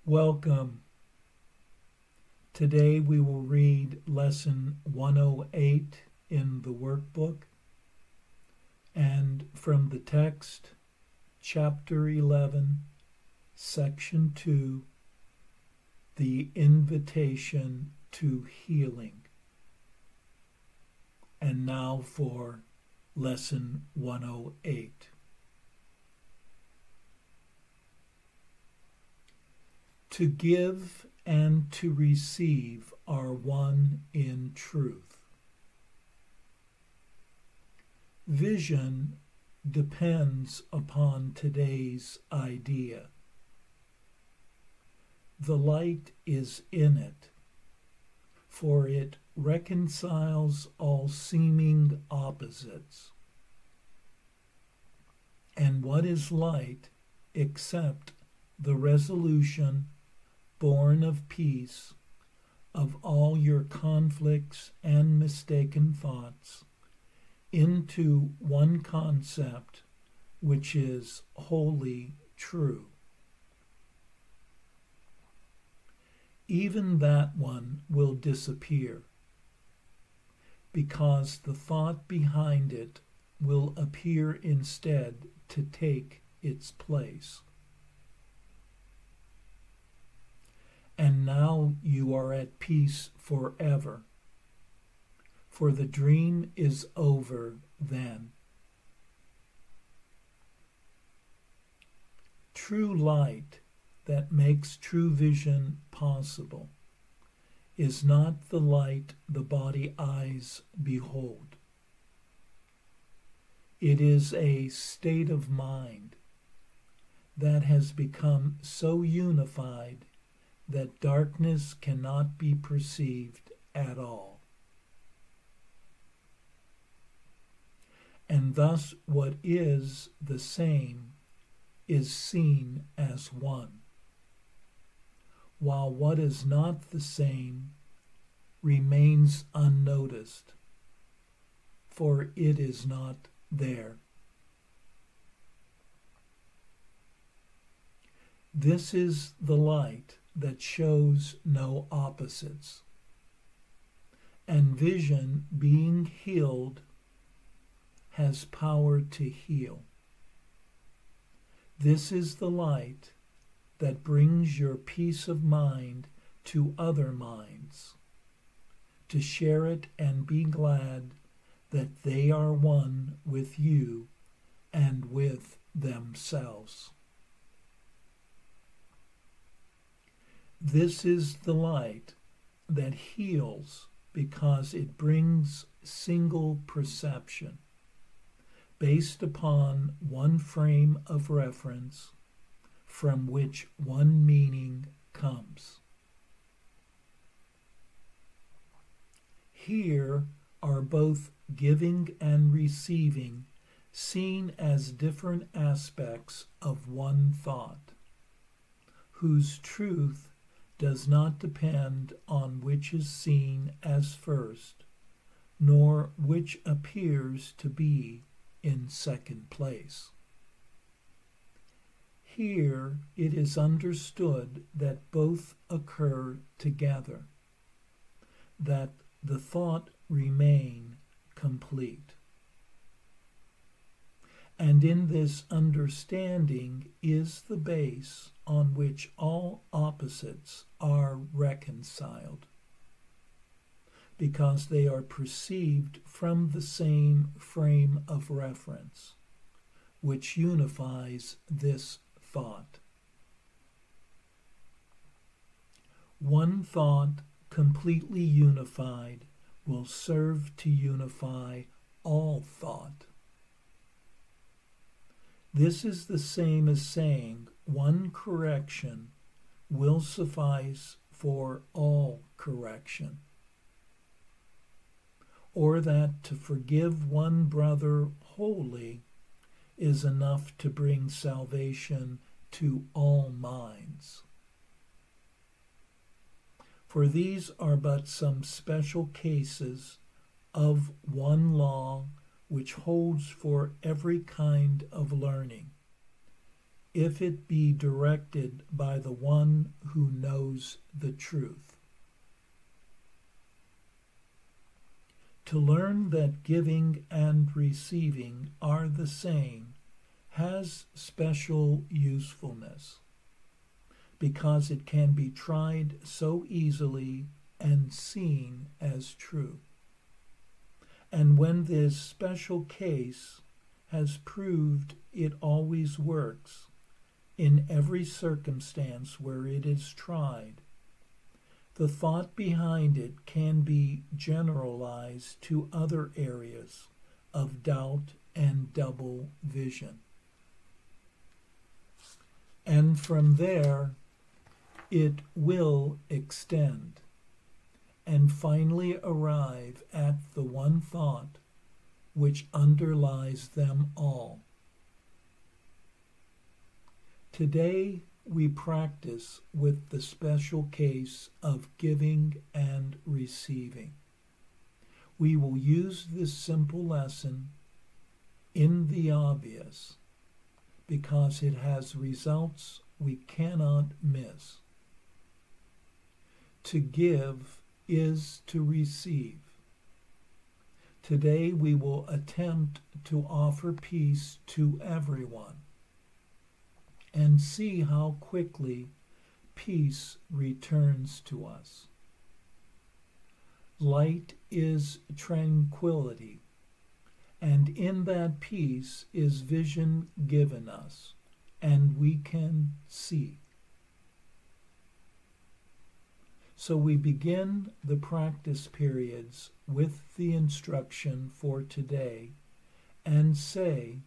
Welcome. Today we will read Lesson 108 in the workbook and from the text, Chapter 11, Section 2, The Invitation to Healing. And now for Lesson 108. To give and to receive are one in truth. Vision depends upon today's idea. The light is in it, for it reconciles all seeming opposites. And what is light except the resolution born of peace of all your conflicts and mistaken thoughts into one concept which is wholly true. Even that one will disappear, because the thought behind it will appear instead to take its place. And now you are at peace forever, for the dream is over then. True light that makes true vision possible is not the light the body eyes behold. It is a state of mind that has become so unified that darkness cannot be perceived at all. And thus what is the same is seen as one, while what is not the same remains unnoticed, for it is not there. This is the light that shows no opposites, and vision, being healed, has power to heal. This is the light that brings your peace of mind to other minds, to share it and be glad that they are one with you and with themselves. This is the light that heals because it brings single perception based upon one frame of reference from which one meaning comes. Here are both giving and receiving seen as different aspects of one thought, whose truth does not depend on which is seen as first, nor which appears to be in second place. Here it is understood that both occur together, that the thought remain complete. And in this understanding is the base on which all opposites are reconciled, because they are perceived from the same frame of reference, which unifies this thought. One thought completely unified will serve to unify all thought. This is the same as saying one correction will suffice for all correction, or that to forgive one brother wholly is enough to bring salvation to all minds. For these are but some special cases of one law which holds for every kind of learning, if it be directed by the one who knows the truth. To learn that giving and receiving are the same has special usefulness, because it can be tried so easily and seen as true. And when this special case has proved it always works in every circumstance where it is tried, the thought behind it can be generalized to other areas of doubt and double vision. And from there, it will extend and finally arrive at the one thought which underlies them all. Today, we practice with the special case of giving and receiving. We will use this simple lesson in the obvious because it has results we cannot miss. To give is to receive. Today we will attempt to offer peace to everyone and see how quickly peace returns to us. Light is tranquility, and in that peace is vision given us, and we can see. So we begin the practice periods with the instruction for today and say,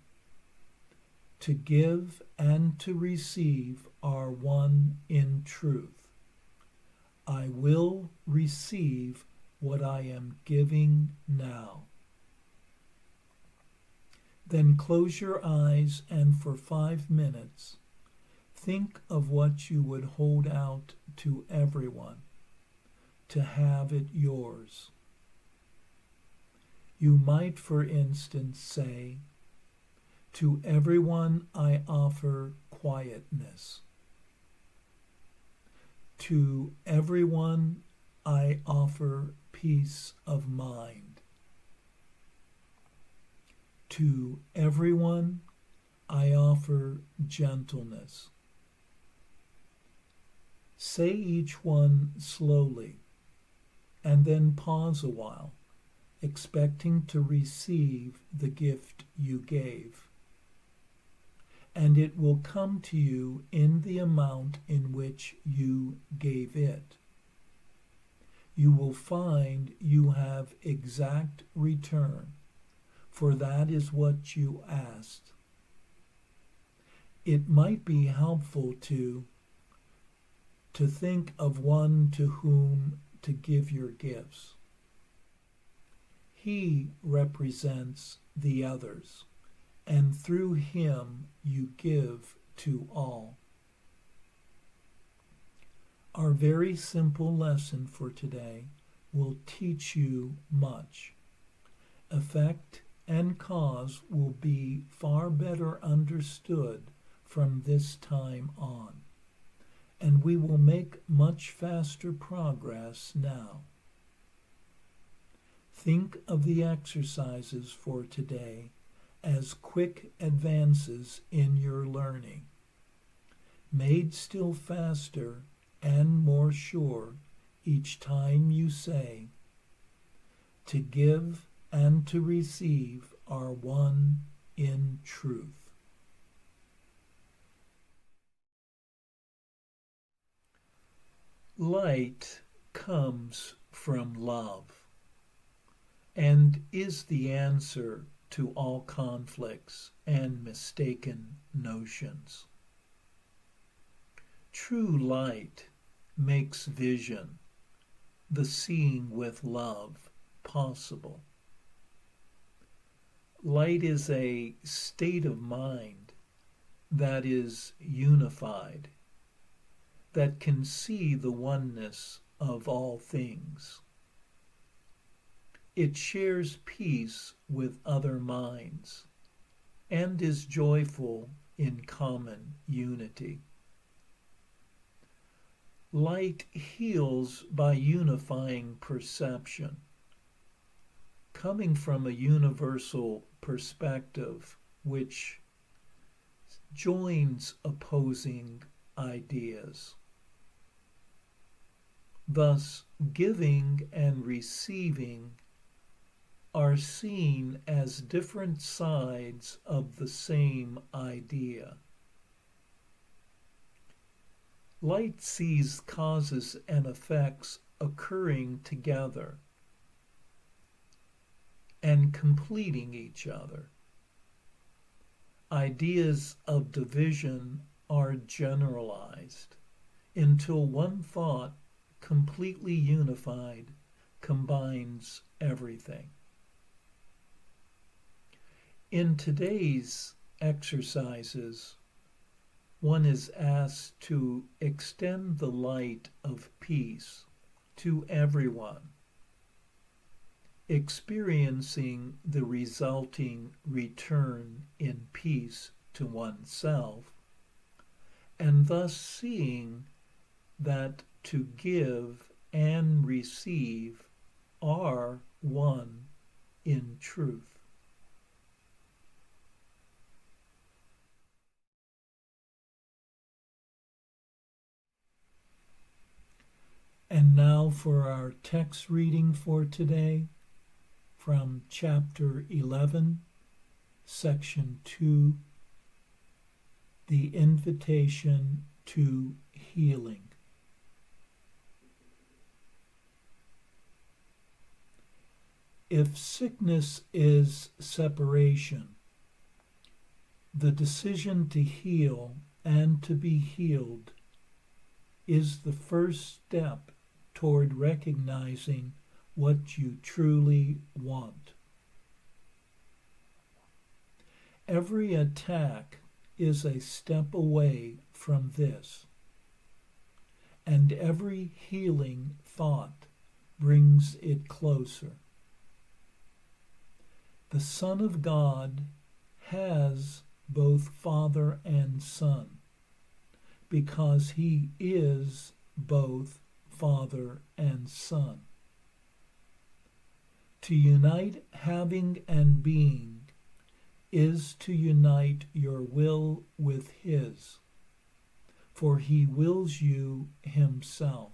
to give and to receive are one in truth. I will receive what I am giving now. Then close your eyes and for 5 minutes, think of what you would hold out to everyone, to have it yours. You might, for instance, say, to everyone I offer quietness. To everyone I offer peace of mind. To everyone I offer gentleness. Say each one slowly, and then pause a while, expecting to receive the gift you gave. And it will come to you in the amount in which you gave it. You will find you have exact return, for that is what you asked. It might be helpful to think of one to whom to give your gifts. He represents the others, and through him you give to all. Our very simple lesson for today will teach you much. Effect and cause will be far better understood from this time on, and we will make much faster progress now. Think of the exercises for today as quick advances in your learning, made still faster and more sure each time you say, to give and to receive are one in truth. Light comes from love and is the answer to all conflicts and mistaken notions. True light makes vision, the seeing with love, possible. Light is a state of mind that is unified, that can see the oneness of all things. It shares peace with other minds and is joyful in common unity. Light heals by unifying perception, coming from a universal perspective which joins opposing ideas. Thus, giving and receiving are seen as different sides of the same idea. Light sees causes and effects occurring together and completing each other. Ideas of division are generalized until one thought, completely unified, combines everything. In today's exercises, one is asked to extend the light of peace to everyone, experiencing the resulting return in peace to oneself, and thus seeing that to give and receive are one in truth. And now for our text reading for today from chapter 11, section 2, the invitation to healing. If sickness is separation, the decision to heal and to be healed is the first step toward recognizing what you truly want. Every attack is a step away from this, and every healing thought brings it closer. The Son of God has both Father and Son, because he is both Father and Son. To unite having and being is to unite your will with his, for he wills you himself.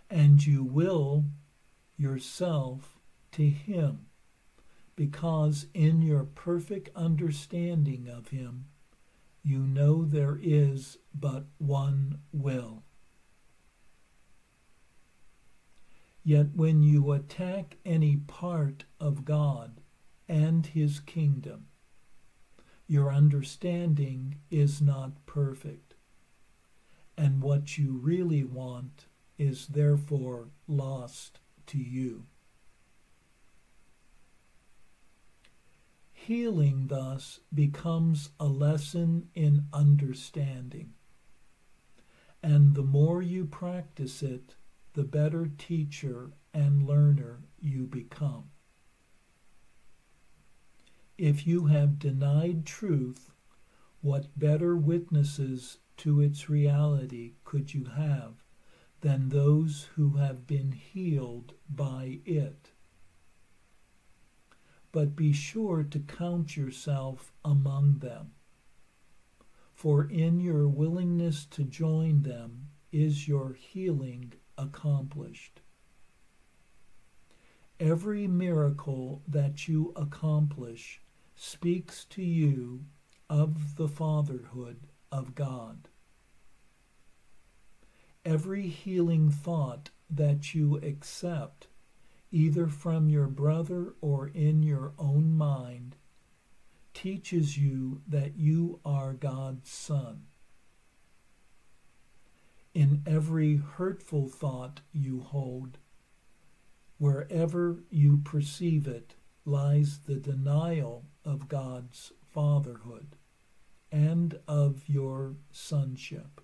And you will yourself to him, because in your perfect understanding of him, you know there is but one will. Yet when you attack any part of God and his kingdom, your understanding is not perfect, and what you really want is therefore lost to you. Healing thus becomes a lesson in understanding, and the more you practice it, the better teacher and learner you become. If you have denied truth, what better witnesses to its reality could you have than those who have been healed by it? But be sure to count yourself among them, for in your willingness to join them is your healing accomplished. Every miracle that you accomplish speaks to you of the fatherhood of God. Every healing thought that you accept, either from your brother or in your own mind, teaches you that you are God's son. In every hurtful thought you hold, wherever you perceive it, lies the denial of God's fatherhood and of your sonship.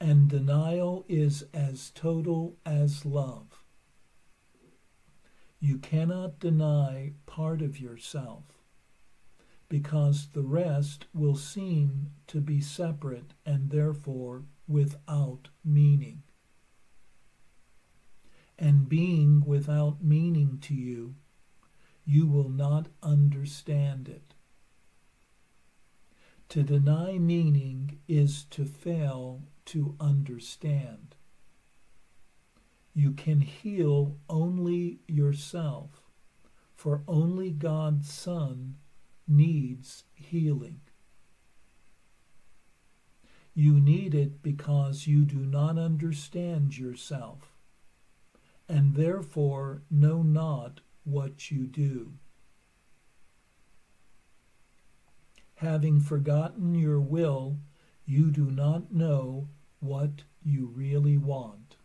And denial is as total as love. You cannot deny part of yourself, because the rest will seem to be separate and therefore without meaning. And being without meaning to you, you will not understand it. To deny meaning is to fail to understand. You can heal only yourself, for only God's Son needs healing. You need it because you do not understand yourself, and therefore know not what you do. Having forgotten your will, you do not know what you really want.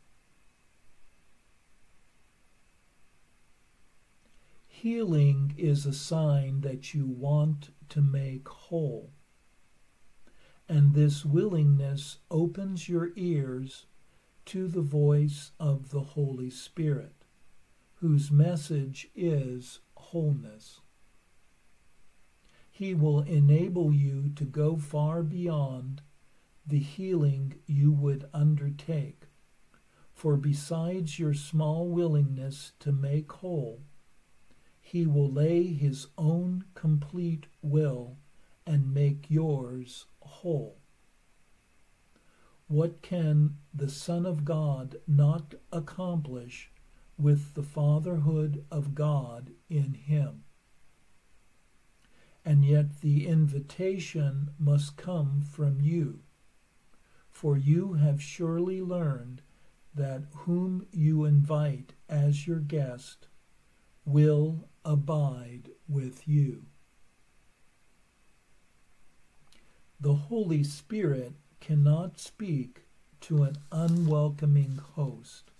Healing is a sign that you want to make whole, and this willingness opens your ears to the voice of the Holy Spirit, whose message is wholeness. He will enable you to go far beyond the healing you would undertake, for besides your small willingness to make whole, He will lay His own complete will and make yours whole. What can the Son of God not accomplish with the fatherhood of God in Him? And yet the invitation must come from you, for you have surely learned that whom you invite as your guest will abide with you. The Holy Spirit cannot speak to an unwelcoming host,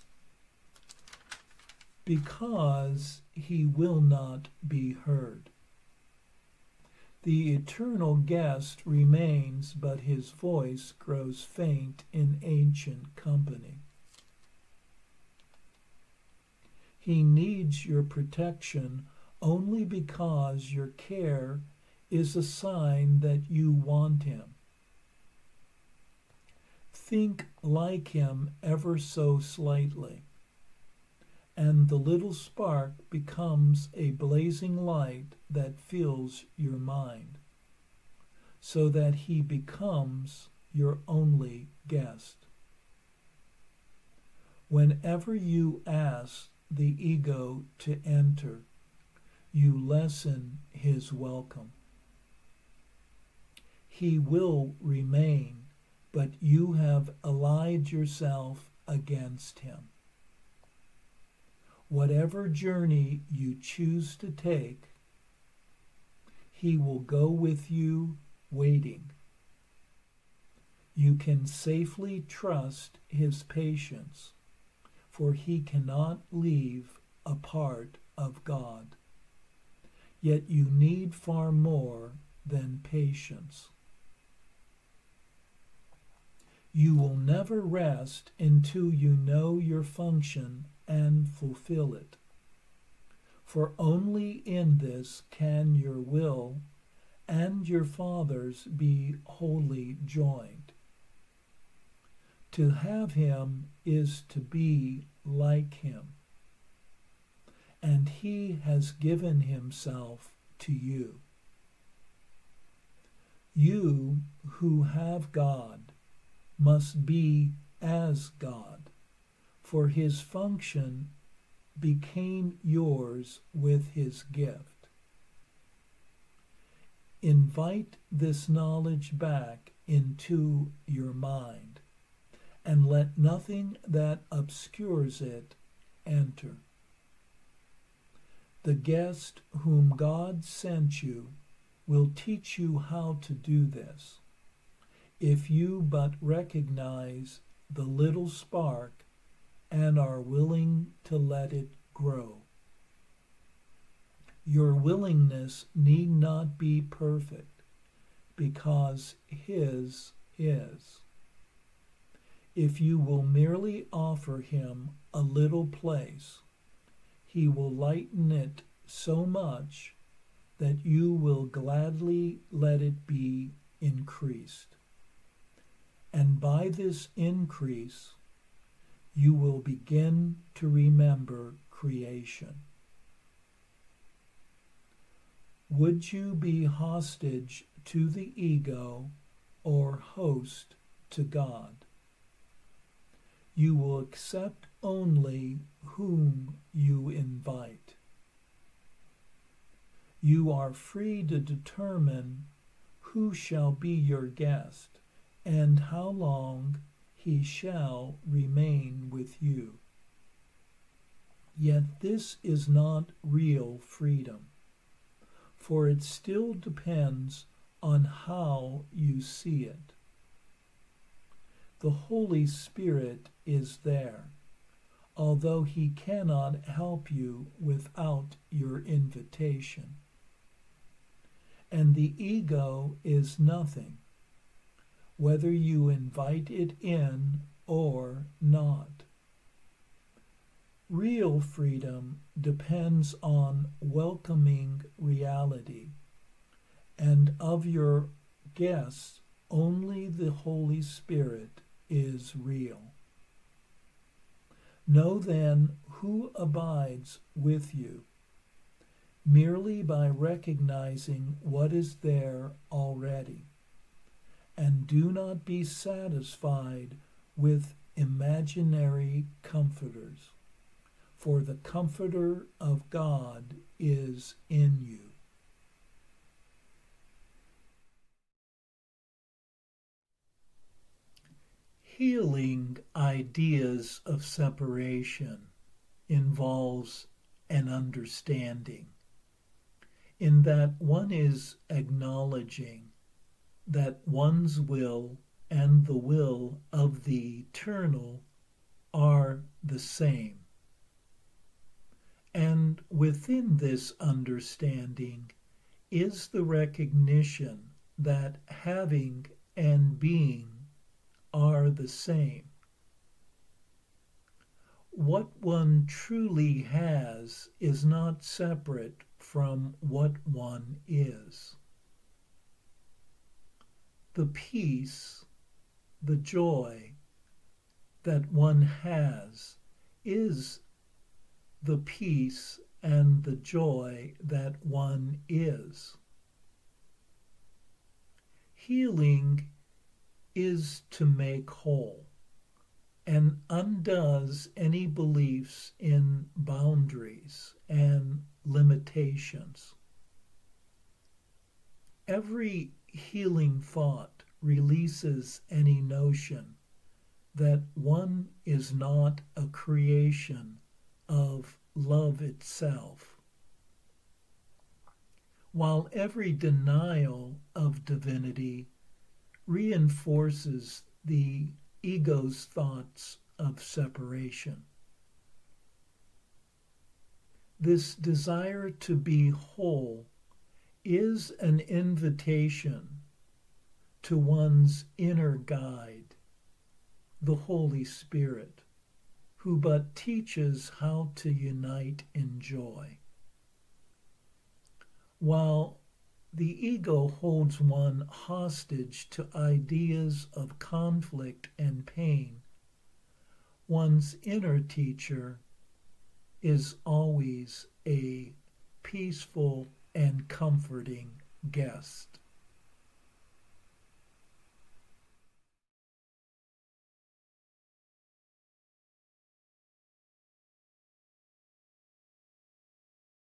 because he will not be heard. The eternal guest remains, but his voice grows faint in ancient company. He needs your protection only because your care is a sign that you want him. Think like him ever so slightly, and the little spark becomes a blazing light that fills your mind, so that he becomes your only guest. Whenever you ask the ego to enter, you lessen his welcome. He will remain, but you have allied yourself against him. Whatever journey you choose to take, he will go with you waiting. You can safely trust his patience, for he cannot leave a part of God. Yet you need far more than patience. You will never rest until you know your function and fulfill it. For only in this can your will and your Father's be wholly joined. To have him is to be like him, and he has given himself to you. You who have God must be as God, for his function became yours with his gift. Invite this knowledge back into your mind, and let nothing that obscures it enter. The guest whom God sent you will teach you how to do this, if you but recognize the little spark and are willing to let it grow. Your willingness need not be perfect, because his is. If you will merely offer him a little place, he will lighten it so much that you will gladly let it be increased. And by this increase, you will begin to remember creation. Would you be hostage to the ego or host to God? You will accept only whom you invite. You are free to determine who shall be your guest and how long he shall remain with you. Yet this is not real freedom, for it still depends on how you see it. The Holy Spirit is there, although he cannot help you without your invitation. And the ego is nothing, whether you invite it in or not. Real freedom depends on welcoming reality, and of your guests, only the Holy Spirit is real. Know then who abides with you, merely by recognizing what is there already, and do not be satisfied with imaginary comforters, for the Comforter of God is in you. Healing ideas of separation involves an understanding, in that one is acknowledging that one's will and the will of the eternal are the same. And within this understanding is the recognition that having and being are the same. What one truly has is not separate from what one is. The peace, the joy that one has is the peace and the joy that one is. Healing is to make whole and undoes any beliefs in boundaries and limitations. Every healing thought releases any notion that one is not a creation of love itself, while every denial of divinity reinforces the ego's thoughts of separation. This desire to be whole is an invitation to one's inner guide, the Holy Spirit, who but teaches how to unite in joy. While the ego holds one hostage to ideas of conflict and pain, one's inner teacher is always a peaceful and comforting guest.